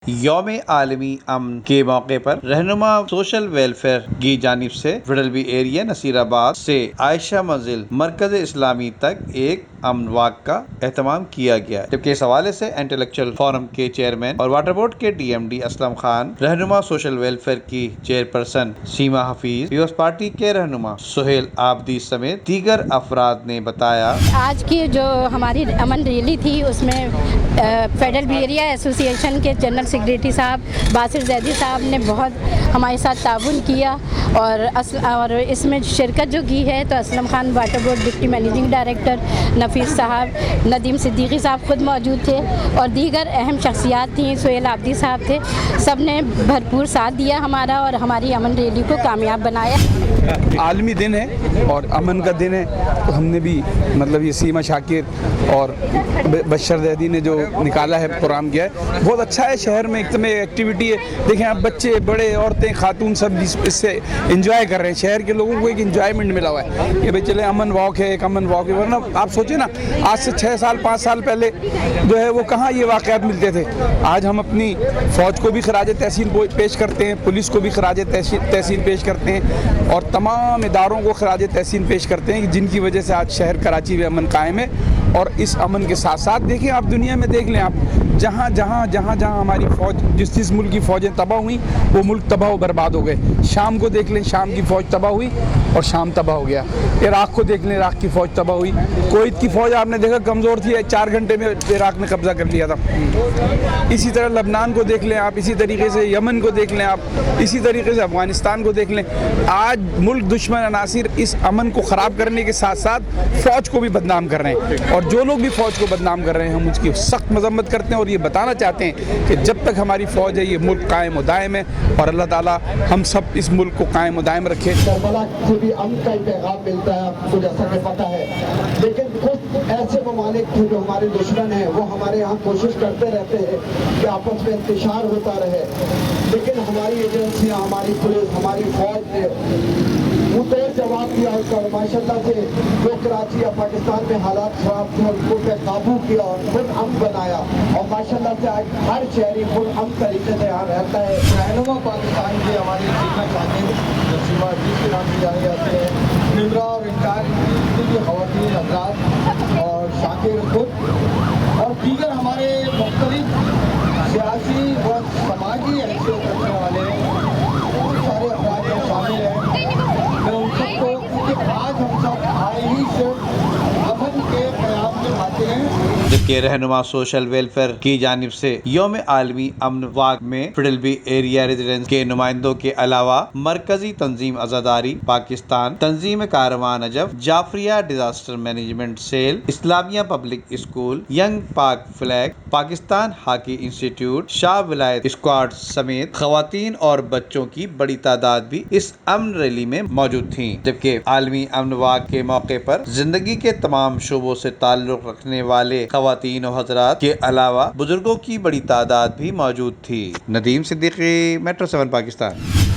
یوم عالمی امن کے موقع پر رہنما سوشل ویلفیئر کی جانب سے وڈلبی ایریا نصیر آباد سے عائشہ منزل مرکز اسلامی تک ایک امن واک کا اہتمام کیا گیا، جبکہ اس حوالے سے انٹلیکچوئل فورم کے چیئرمین اور واٹر بورڈ کے D M D Aslam Khan, رہنما سوشل ویلفیئر کی چیئرپرسن سیما حفیظ، پیپلز پارٹی کے رہنما سہیل عابدی سمیت دیگر افراد نے بتایا۔ آج کی جو ہماری امن ریلی تھی اس میں فیڈرل ایریا ایسوسی ایشن کے جنرل سیکریٹری صاحب باسر زیدی صاحب نے بہت ہمارے ساتھ تعاون کیا اور اس میں شرکت جو کی ہے تو Aslam Khan water board deputy managing director, Nafees Sahab, Nadeem Siddiqui صاحب خود موجود تھے اور دیگر اہم شخصیات تھیں، سہیل عابدی صاحب تھے، سب نے بھرپور ساتھ دیا ہمارا اور ہماری امن ریلی کو کامیاب بنایا۔ عالمی دن ہے اور امن کا دن ہے، تو ہم نے بھی یہ سیما شاکر اور بشر زیدی نے جو نکالا ہے پروگرام کیا ہے بہت اچھا ہے۔ شہر میں ایک ایکٹیویٹی ہے، دیکھیں آپ بچے بڑے عورتیں خاتون سب اس سے انجوائے کر رہے ہیں، شہر کے لوگوں کو ایک انجوائمنٹ ملا ہوا ہے کہ بھائی چلے امن واک ہے، ایک امن واک ہے۔ ورنہ آپ سوچیں نا آج سے 6 سال 5 سال پہلے جو ہے وہ کہاں یہ واقعات ملتے تھے۔ آج ہم اپنی فوج کو بھی خراج تحسین پیش کرتے ہیں، پولیس کو بھی خراج تحسین پیش کرتے ہیں اور تمام اداروں کو خراج تحسین پیش کرتے ہیں جن کی وجہ سے آج شہر کراچی میں امن قائم ہے۔ اور اس امن کے ساتھ ساتھ دیکھیں آپ دنیا میں دیکھ لیں، آپ جہاں ہماری فوج جس ملک کی فوجیں تباہ ہوئیں وہ ملک تباہ و برباد ہو گئے۔ شام کو دیکھ لیں، شام کی فوج تباہ ہوئی اور شام تباہ ہو گیا۔ عراق کو دیکھ لیں، عراق کی فوج تباہ ہوئی۔ کویت کی فوج آپ نے دیکھا کمزور تھی، 4 گھنٹے میں عراق نے قبضہ کر لیا تھا۔ اسی طرح لبنان کو دیکھ لیں آپ، اسی طریقے سے یمن کو دیکھ لیں آپ، اسی طریقے سے افغانستان کو دیکھ لیں۔ آج ملک دشمن عناصر اس امن کو خراب کرنے کے ساتھ ساتھ فوج کو بھی بدنام کر رہے ہیں، اور جو لوگ بھی فوج کو بدنام کر رہے ہیں ہم اس کی سخت مذمت کرتے ہیں اور یہ بتانا چاہتے ہیں کہ جب تک ہماری فوج ہے یہ ملک قائم و دائم ہے، اور اللہ تعالیٰ ہم سب اس ملک کو قائم و دائم رکھے۔ کربلا سے بھی امن کا پیغام ملتا ہے، آپ کو جیسا کہ پتہ ہے، لیکن کچھ ایسے ممالک جو ہمارے دشمن ہیں وہ ہمارے یہاں کوشش کرتے رہتے ہیں کہ آپس میں انتشار ہوتا رہے، لیکن ہماری ایجنسیاں، ہماری پولیس، ہماری فوج نے وہ تو جواب دیا اس کا، ماشاء اللہ سے جو کراچی یا پاکستان میں حالات خراب تھے ان کو پہ قابو کیا اور خود امن بنایا، اور ماشاء اللہ سے آج ہر شہری خود امن طریقے سے یہاں رہتا ہے۔ رہنما پاکستان کی ہماری سیما شاکر سیما جس کے نام سے جانے جاتے ہیں، نمرا اور انٹائر خواتین حضرات اور شاکر خود اور دیگر ہمارے مختلف سیاسی اور سماجی حیثیت رکھنے والے بہت سارے افراد میں شامل ہیں۔ میں ان سب کو، کیونکہ آج ہم سب آئے ہی صرف امن کے قیام کے خاطر ہیں۔ جبکہ رہنما سوشل ویلفیئر کی جانب سے یوم عالمی امن واک میں وڈلبی ایریا ریزیڈنس کے نمائندوں کے علاوہ مرکزی تنظیم عزاداری Pakistan, Tanzeem Karwan Najaf, Jafaria disaster management cell, Islamia public school, young Pak flag, Pakistan hockey institute, Shah Wilayat squad سمیت خواتین اور بچوں کی بڑی تعداد بھی اس امن ریلی میں موجود تھیں۔ جبکہ عالمی امن واک کے موقع پر زندگی کے تمام شعبوں سے تعلق رکھنے والے خواتین و حضرات کے علاوہ بزرگوں کی بڑی تعداد بھی موجود تھی۔ ندیم صدیقی، میٹرو 7 پاکستان۔